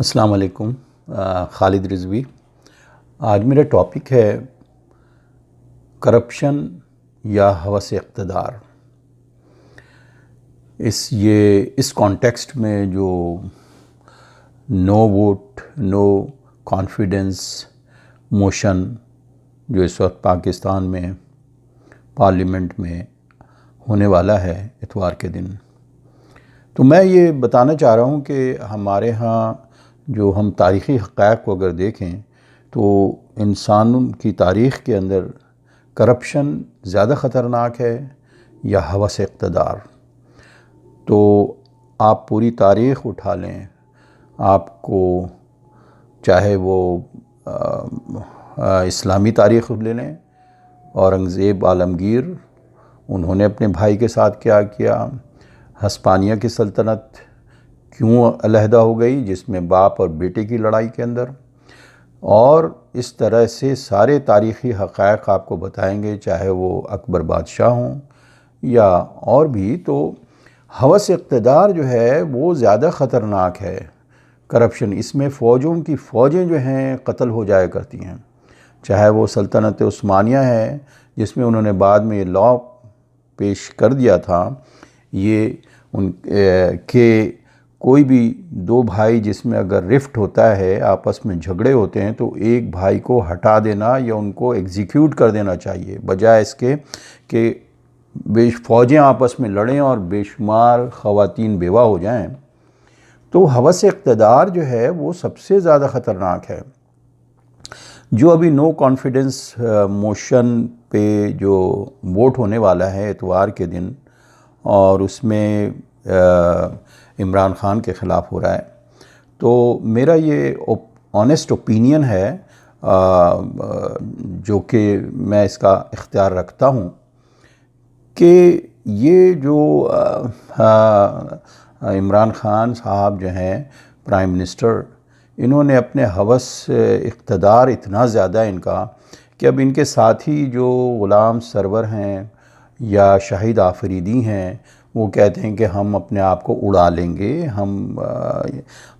अस्सलाम वालेकुम। खालिद रिजवी। आज मेरा टॉपिक है करप्शन या हवस इक़्तिदार। इस कॉन्टेक्स्ट में जो no vote no confidence motion जो इस वक्त पाकिस्तान में पार्लियामेंट में होने वाला है इतवार के दिन, तो मैं ये बताना चाह रहा हूँ कि हमारे यहाँ जो हम तारीख़ी हक़ाइक़ को अगर देखें तो इंसानों की तारीख़ के अंदर करप्शन ज़्यादा ख़तरनाक है या हवस इक़्तिदार। तो आप पूरी तारीख़ उठा लें, आपको चाहे वो इस्लामी तारीख़ ले लें, औरंगज़ेब आलमगीर उन्होंने अपने भाई के साथ क्या किया, हस्पानिया की सल्तनत क्यों अलहदा हो गई जिसमें बाप और बेटे की लड़ाई के अंदर, और इस तरह से सारे तारीख़ी हक़ाइक़ आपको बताएंगे, चाहे वो अकबर बादशाह हों या और भी। तो हवस इक़्तिदार जो है वो ज़्यादा ख़तरनाक है करप्शन। इसमें फ़ौजों की फ़ौजें जो हैं कत्ल हो जाया करती हैं, चाहे वो सल्तनत उस्मानिया है जिसमें उन्होंने बाद में ये लॉ पेश कर दिया था ये के कोई भी दो भाई जिसमें अगर रिफ्ट होता है, आपस में झगड़े होते हैं, तो एक भाई को हटा देना या उनको एग्जीक्यूट कर देना चाहिए, बजाय इसके कि फ़ौजें आपस में लड़ें और बेशुमार ख़वातीन बेवा हो जाएं। तो हवस इक़्तिदार जो है वो सबसे ज़्यादा ख़तरनाक है। जो अभी नो कॉन्फिडेंस मोशन पे जो वोट होने वाला है इतवार के दिन, और उसमें इमरान ख़ान के ख़िलाफ़ हो रहा है, तो मेरा ये ऑनेस्ट ओपिनियन है जो कि मैं इसका इख्तियार रखता हूँ कि ये जो इमरान ख़ान साहब जो हैं प्राइम मिनिस्टर, इन्होंने अपने हवस इक़्तिदार इतना ज़्यादा इनका कि अब इनके साथी जो ग़ुलाम सरवर हैं या शाहिद आफरीदी हैं वो कहते हैं कि हम अपने आप को उड़ा लेंगे।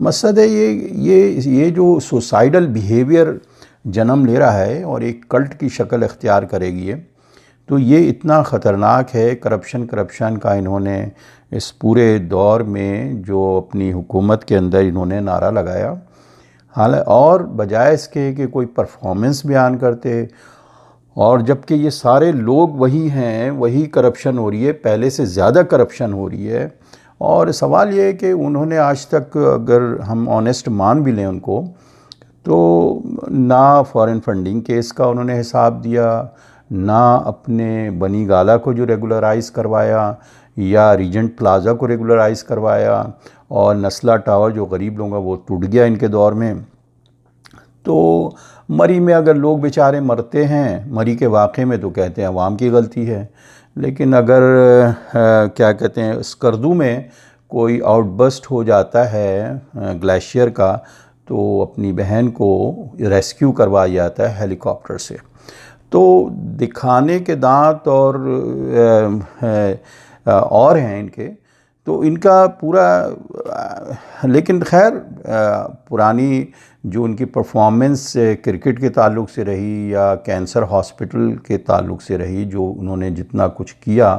मकसद है ये जो सुसाइडल बिहेवियर जन्म ले रहा है और एक कल्ट की शक्ल इख्तियार करेगी ये, तो ये इतना ख़तरनाक है। करप्शन का इन्होंने इस पूरे दौर में जो अपनी हुकूमत के अंदर इन्होंने नारा लगाया, और बजाय इसके कि कोई परफॉर्मेंस बयान करते, और जबकि ये सारे लोग वही हैं, वही करप्शन हो रही है, पहले से ज़्यादा करप्शन हो रही है। और सवाल ये है कि उन्होंने आज तक, अगर हम ऑनेस्ट मान भी लें उनको, तो ना फॉरेन फंडिंग केस का उन्होंने हिसाब दिया, ना अपने बनी गाला को जो रेगुलराइज़ करवाया या रीजेंट प्लाज़ा को रेगुलराइज़ करवाया, और नस्ला टावर जो गरीब लोगों का वो टूट गया इनके दौर में। तो मरी में अगर लोग बेचारे मरते हैं मरी के वाक़े में, तो कहते हैं अवाम की गलती है, लेकिन अगर क्या कहते हैं स्कर्दू में कोई आउटबर्स्ट हो जाता है ग्लेशियर का, तो अपनी बहन को रेस्क्यू करवाया जाता है हेलीकॉप्टर से। तो दिखाने के दांत और हैं इनके, तो इनका पूरा, लेकिन खैर पुरानी जो उनकी परफॉर्मेंस क्रिकेट के ताल्लुक़ से रही या कैंसर हॉस्पिटल के ताल्लुक़ से रही, जो उन्होंने जितना कुछ किया,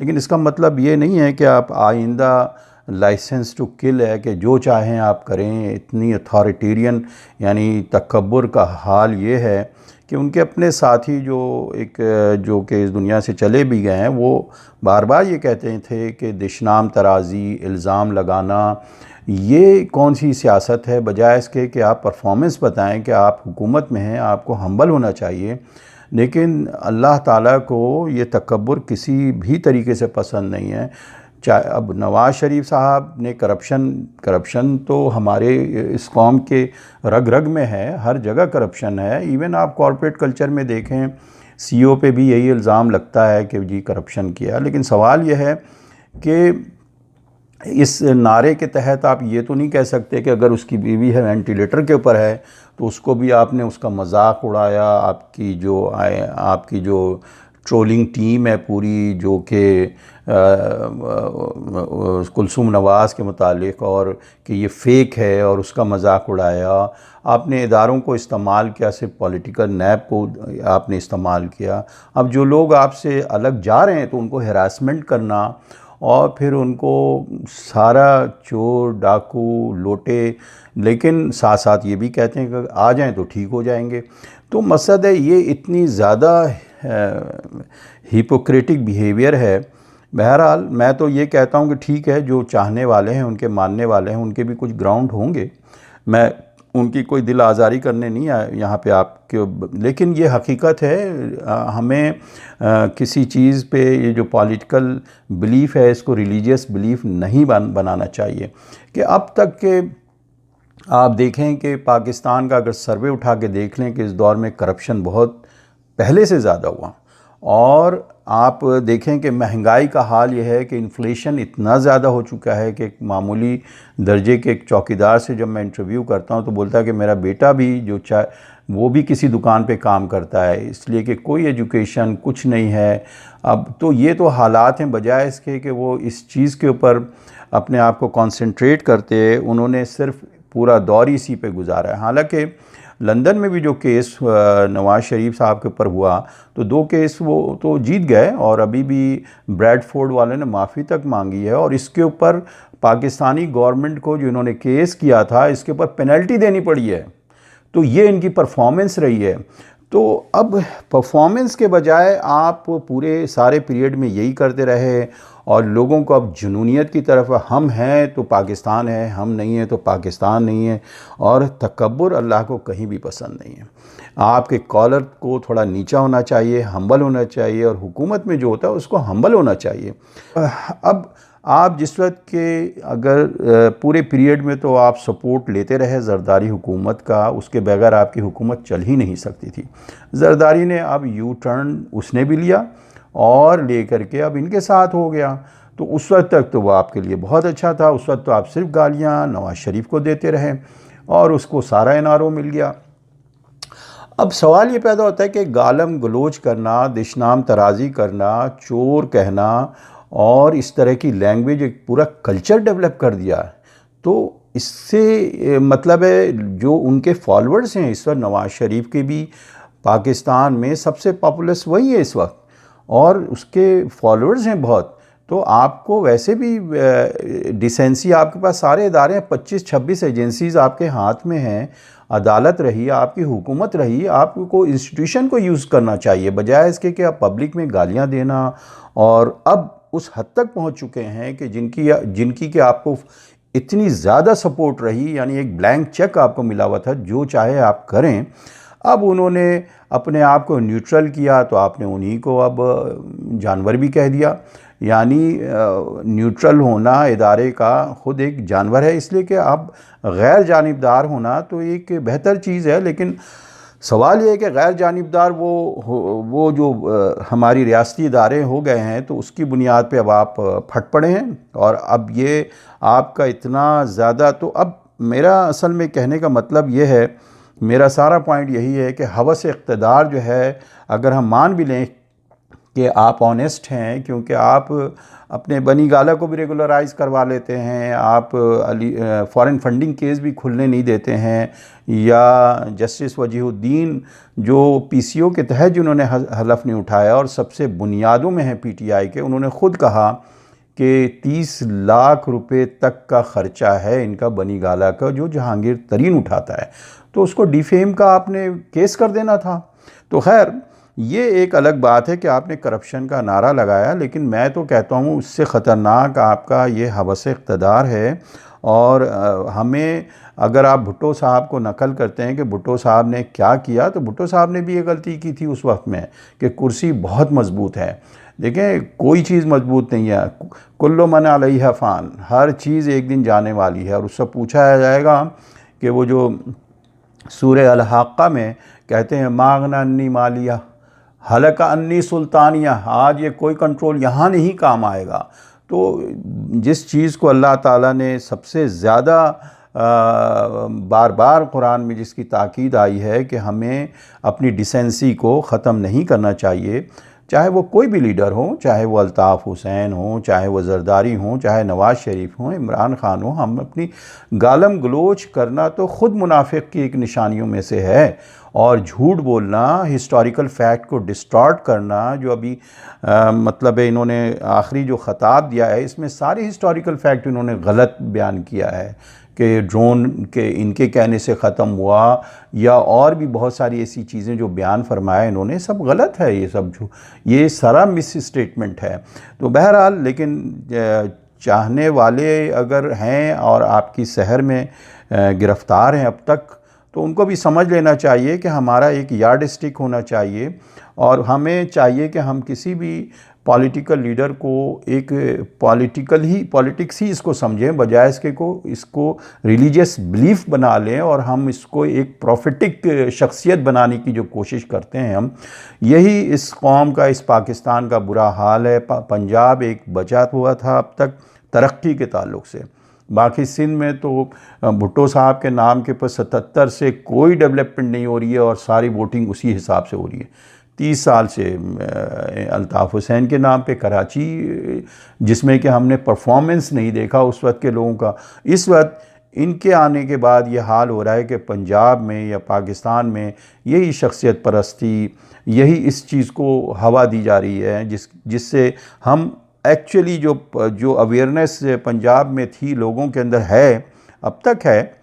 लेकिन इसका मतलब ये नहीं है कि आप आइंदा लाइसेंस टू किल है कि जो चाहें आप करें। इतनी अथॉरिटेरियन यानी तकब्बुर का हाल ये है कि उनके अपने साथी जो कि इस दुनिया से चले भी गए हैं, वो बार बार ये कहते थे कि दिशनाम तराज़ी, इल्ज़ाम लगाना, ये कौन सी सियासत है, बजाय इसके कि आप परफॉर्मेंस बताएं कि आप हुकूमत में हैं, आपको हम्बल होना चाहिए। लेकिन अल्लाह ताला को ये तकब्बुर किसी भी तरीके से पसंद नहीं है। चाहे अब नवाज़ शरीफ साहब ने करप्शन तो हमारे इस कौम के रग रग में है, हर जगह करप्शन है। इवन आप कॉरपोरेट कल्चर में देखें, सीईओ पे भी यही इल्ज़ाम लगता है कि जी करप्शन किया। लेकिन सवाल यह है कि इस नारे के तहत आप ये तो नहीं कह सकते कि अगर उसकी बीवी है वेंटिलेटर के ऊपर है तो उसको भी आपने उसका मजाक उड़ाया, आपकी जो ट्रोलिंग टीम है पूरी, जो कि कुलसूम नवाज़ के मुतालिक, और कि ये फ़ेक है और उसका मजाक उड़ाया। आपने इदारों को इस्तेमाल किया, सिर्फ पॉलिटिकल नैब को आपने इस्तेमाल किया। अब जो लोग आपसे अलग जा रहे हैं तो उनको हरासमेंट करना और फिर उनको सारा चोर डाकू लोटे, लेकिन साथ साथ ये भी कहते हैं कि आ जाएं तो ठीक हो जाएंगे। तो मकसद है ये इतनी ज़्यादा हिपोक्रेटिक बिहेवियर है। बहरहाल मैं तो ये कहता हूँ कि ठीक है, जो चाहने वाले हैं, उनके मानने वाले हैं, उनके भी कुछ ग्राउंड होंगे। मैं उनकी कोई दिल आज़ारी करने नहीं आया यहाँ पे आपके, लेकिन ये हकीकत है। हमें किसी चीज़ पे ये जो पॉलिटिकल बिलीफ है, इसको रिलीजियस बिलीफ नहीं बनाना चाहिए। कि अब तक के आप देखें कि पाकिस्तान का अगर सर्वे उठा के देख लें कि इस दौर में करप्शन बहुत पहले से ज़्यादा हुआ, और आप देखें कि महंगाई का हाल ये है कि इन्फ्लेशन इतना ज़्यादा हो चुका है कि एक मामूली दर्जे के एक चौकीदार से जब मैं इंटरव्यू करता हूं तो बोलता है कि मेरा बेटा भी जो वो भी किसी दुकान पे काम करता है, इसलिए कि कोई एजुकेशन कुछ नहीं है। अब तो ये तो हालात हैं, बजाय इसके कि वो इस चीज़ के ऊपर अपने आप को कॉन्सेंट्रेट करते, उन्होंने सिर्फ पूरा दौर इसी पे गुजारा है। हालांकि लंदन में भी जो केस नवाज़ शरीफ साहब के ऊपर हुआ, तो 2 केस वो तो जीत गए, और अभी भी ब्रैडफोर्ड वाले ने माफ़ी तक मांगी है, और इसके ऊपर पाकिस्तानी गवर्नमेंट को जो इन्होंने केस किया था, इसके ऊपर पेनल्टी देनी पड़ी है। तो ये इनकी परफॉर्मेंस रही है। तो अब परफॉर्मेंस के बजाय आप पूरे सारे पीरियड में यही करते रहे, और लोगों को अब जुनूनियत की तरफ, हम हैं तो पाकिस्तान है, हम नहीं हैं तो पाकिस्तान नहीं है, और तकब्बुर अल्लाह को कहीं भी पसंद नहीं है। आपके कॉलर को थोड़ा नीचा होना चाहिए, हम्बल होना चाहिए, और हुकूमत में जो होता है उसको हम्बल होना चाहिए। अब आप जिस वक्त के अगर पूरे पीरियड में तो आप सपोर्ट लेते रहे ज़रदारी हुकूमत का, उसके बगैर आपकी हुकूमत चल ही नहीं सकती थी। ज़रदारी ने अब यू टर्न उसने भी लिया और ले करके अब इनके साथ हो गया। तो उस वक्त तक तो वो आपके लिए बहुत अच्छा था, उस वक्त तो आप सिर्फ गालियाँ नवाज़ शरीफ को देते रहे और उसको सारा एनआरओ मिल गया। अब सवाल ये पैदा होता है कि गालम गलोच करना, दिशनाम तराजी करना, चोर कहना और इस तरह की लैंग्वेज, एक पूरा कल्चर डेवलप कर दिया। तो इससे मतलब है जो उनके फॉलोअर्स हैं इस वक्त, नवाज़ शरीफ के भी पाकिस्तान में सबसे पॉपुलस वही है इस वक्त, और उसके फॉलोअर्स हैं बहुत। तो आपको वैसे भी डिसेंसी, आपके पास सारे इदारे हैं, 25-26 एजेंसीज़ आपके हाथ में हैं, अदालत रही, आपकी हुकूमत रही, आपको इंस्टीट्यूशन को यूज़ करना चाहिए, बजाय इसके कि आप पब्लिक में गालियां देना। और अब उस हद तक पहुंच चुके हैं कि जिनकी कि आपको इतनी ज़्यादा सपोर्ट रही, यानी एक ब्लैंक चेक आपको मिला हुआ था, जो चाहे आप करें। अब उन्होंने अपने आप को न्यूट्रल किया, तो आपने उन्हीं को अब जानवर भी कह दिया। यानी न्यूट्रल होना इदारे का ख़ुद एक जानवर है, इसलिए कि आप गैर जानिबदार होना तो एक बेहतर चीज़ है। लेकिन सवाल ये है कि गैर जानिबदार वो जो हमारी रियासती इदारे हो गए हैं, तो उसकी बुनियाद पे अब आप फट पड़े हैं। और अब ये आपका इतना ज़्यादा, तो अब मेरा असल में कहने का मतलब ये है, मेरा सारा पॉइंट यही है कि हवस इक़्तिदार जो है, अगर हम मान भी लें कि आप ऑनेस्ट हैं, क्योंकि आप अपने बनी गाला को भी रेगुलराइज करवा लेते हैं, आप फॉरेन फंडिंग केस भी खुलने नहीं देते हैं, या जस्टिस वजीहुद्दीन जो पीसीओ के तहत जिन्होंने हलफ नहीं उठाया और सबसे बुनियादों में है पीटीआई के, उन्होंने ख़ुद कहा कि 30 लाख रुपए तक का ख़र्चा है इनका बनी गाला का, जो जहांगीर तरीन उठाता है। तो उसको डिफेम का आपने केस कर देना था। तो खैर ये एक अलग बात है कि आपने करप्शन का नारा लगाया, लेकिन मैं तो कहता हूँ उससे ख़तरनाक आपका ये हवस इक़्तिदार है। और हमें, अगर आप भुट्टो साहब को नकल करते हैं कि भुट्टो साहब ने क्या किया, तो भुट्टो साहब ने भी ये गलती की थी उस वक्त में कि कुर्सी बहुत मजबूत है। देखें, कोई चीज़ मजबूत नहीं है, कुल्लु मन अलैहा फ़ान, हर चीज़ एक दिन जाने वाली है। और उससे पूछा जाएगा कि वो जो सूरह अल-हाक़्क़ा में कहते हैं मागना अन्नी मालिया हलका अन्नी सुल्तानिया, आज ये कोई कंट्रोल यहाँ नहीं काम आएगा। तो जिस चीज़ को अल्लाह ताला ने सबसे ज़्यादा बार बार कुरान में जिसकी ताकीद आई है कि हमें अपनी डिसेंसी को ख़त्म नहीं करना चाहिए, चाहे वो कोई भी लीडर हो, चाहे वो अल्ताफ़ हुसैन हो, चाहे वो जरदारी हो, चाहे नवाज़ शरीफ हो, इमरान खान हो, हम अपनी गालम गलोच करना तो ख़ुद मुनाफिक की एक निशानियों में से है। और झूठ बोलना, हिस्टोरिकल फैक्ट को डिस्टॉर्ट करना, जो अभी मतलब है इन्होंने आखिरी जो ख़ताब दिया है इसमें सारे हिस्टोरिकल फैक्ट इन्होंने गलत बयान किया है कि ड्रोन के इनके कहने से ख़त्म हुआ, या और भी बहुत सारी ऐसी चीज़ें जो बयान फरमाया इन्होंने, सब गलत है। ये सब जो ये सारा मिस स्टेटमेंट है। तो बहरहाल, लेकिन चाहने वाले अगर हैं और आपकी शहर में गिरफ़्तार हैं अब तक, तो उनको भी समझ लेना चाहिए कि हमारा एक यार्ड स्टिक होना चाहिए, और हमें चाहिए कि हम किसी भी पॉलिटिकल लीडर को एक पॉलिटिक्स ही इसको समझें, बजाय इसको रिलीजियस बिलीफ बना लें, और हम इसको एक प्रॉफिटिक शख्सियत बनाने की जो कोशिश करते हैं हम, यही इस कौम का, इस पाकिस्तान का बुरा हाल है। पंजाब एक बचा हुआ था अब तक तरक्की के ताल्लुक़ से, बाकी सिंध में तो भुट्टो साहब के नाम के पर 77 से कोई डेवलपमेंट नहीं हो रही है, और सारी वोटिंग उसी हिसाब से हो रही है। 30 साल से अल्ताफ़ हुसैन के नाम पे कराची, जिसमें कि हमने परफॉर्मेंस नहीं देखा उस वक्त के लोगों का, इस वक्त इनके आने के बाद ये हाल हो रहा है कि पंजाब में या पाकिस्तान में यही शख्सियत परस्ती, यही इस चीज़ को हवा दी जा रही है, जिससे हम एक्चुअली जो अवेयरनेस पंजाब में थी लोगों के अंदर है, अब तक है,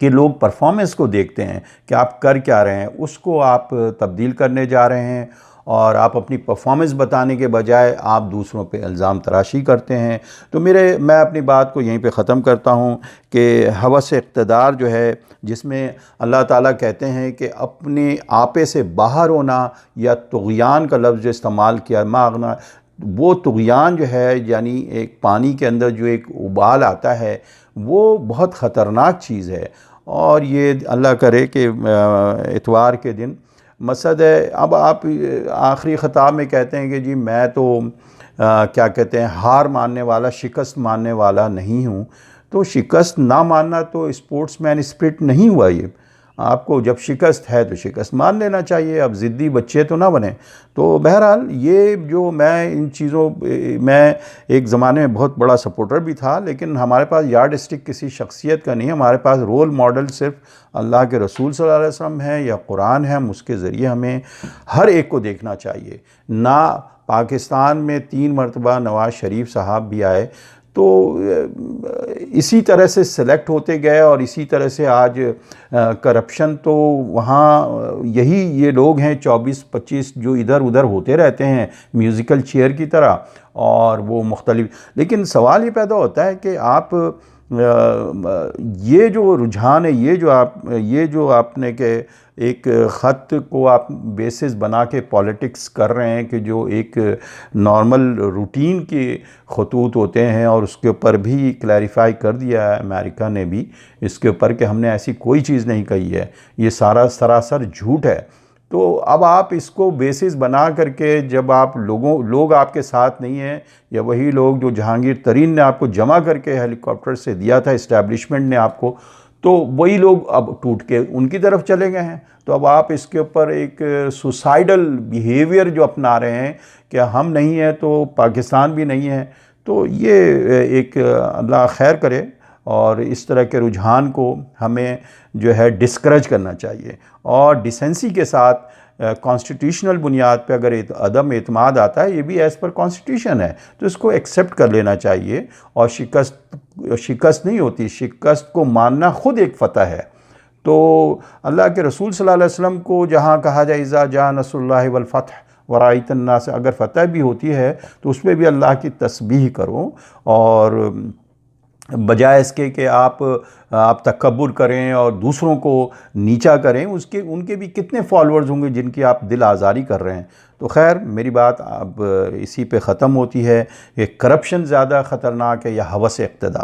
कि लोग परफॉर्मेंस को देखते हैं कि आप कर क्या रहे हैं, उसको आप तब्दील करने जा रहे हैं, और आप अपनी परफॉर्मेंस बताने के बजाय आप दूसरों पे इल्ज़ाम तराशी करते हैं। तो मैं अपनी बात को यहीं पे ख़त्म करता हूँ कि हवस इक़्तिदार जो है, जिसमें अल्लाह ताला कहते हैं कि अपने आपे से बाहर होना, या तुग़यान का लफ्ज़ इस्तेमाल किया, मागना, वो तुग़यान जो है, यानी एक पानी के अंदर जो एक उबाल आता है, वो बहुत ख़तरनाक चीज़ है। और ये अल्लाह करे कि इतवार के दिन मकसद है, अब आप आखिरी ख़िताब में कहते हैं कि जी मैं तो क्या कहते हैं, हार मानने वाला, शिकस्त मानने वाला नहीं हूँ। तो शिकस्त ना मानना तो स्पोर्ट्समैन स्पिरिट नहीं हुआ। ये आपको जब शिकस्त है तो शिकस्त मान लेना चाहिए, अब ज़िद्दी बच्चे तो ना बने। तो बहरहाल, ये जो मैं इन चीज़ों, मैं एक ज़माने में बहुत बड़ा सपोर्टर भी था, लेकिन हमारे पास यार्ड स्टिक किसी शख्सियत का नहीं है, हमारे पास रोल मॉडल सिर्फ अल्लाह के रसूल सल्लल्लाहु अलैहि वसल्लम है या कुरान है। हम उसके ज़रिए हमें हर एक को देखना चाहिए ना। पाकिस्तान में 3 मरतबा नवाज़ शरीफ साहब भी आए, तो इसी तरह से सिलेक्ट होते गए, और इसी तरह से आज करप्शन तो वहाँ ये लोग हैं 24-25 जो इधर उधर होते रहते हैं म्यूज़िकल चेयर की तरह, और वो मुख्तलिफ। लेकिन सवाल ये पैदा होता है कि आप ये जो रुझान है, ये जो आपने के एक ख़त को आप बेसिस बना के पॉलिटिक्स कर रहे हैं, कि जो एक नॉर्मल रूटीन के खतूत होते हैं, और उसके ऊपर भी क्लैरिफाई कर दिया है अमेरिका ने भी इसके ऊपर कि हमने ऐसी कोई चीज़ नहीं कही है, ये सारा सरासर झूठ है। तो अब आप इसको बेसिस बना करके, जब आप लोग आपके साथ नहीं हैं, या वही लोग जो जहांगीर तरीन ने आपको जमा करके हेलीकॉप्टर से दिया था, इस्टेब्लिशमेंट ने आपको, तो वही लोग अब टूट के उनकी तरफ चले गए हैं। तो अब आप इसके ऊपर एक सुसाइडल बिहेवियर जो अपना रहे हैं कि हम नहीं हैं तो पाकिस्तान भी नहीं है, तो ये एक अल्लाह खैर करे, और इस तरह के रुझान को हमें जो है डिस्करेज करना चाहिए, और डिसेंसी के साथ कॉन्स्टिट्यूशनल बुनियाद पे अगर अदम एतमाद आता है, ये भी एज़ पर कॉन्स्टिट्यूशन है, तो इसको एक्सेप्ट कर लेना चाहिए। और शिकस्त नहीं होती, शिकस्त को मानना खुद एक फ़तह है। तो अल्लाह के रसूल सल्लल्लाहु अलैहि वसल्लम को जहाँ कहा जाए इज़ा जा नसरुल्लाहि वल फ़त्ह वराइतन नास, अगर फ़तह भी होती है तो उसमें भी अल्लाह की तस्बीह करो, और बजाय इसके कि आप तकब्बुर करें और दूसरों को नीचा करें। उनके भी कितने फॉलोअर्स होंगे जिनकी आप दिल आज़ारी कर रहे हैं। तो खैर, मेरी बात अब इसी पे ख़त्म होती है कि करप्शन ज़्यादा ख़तरनाक है या हवस इक़्तिदार।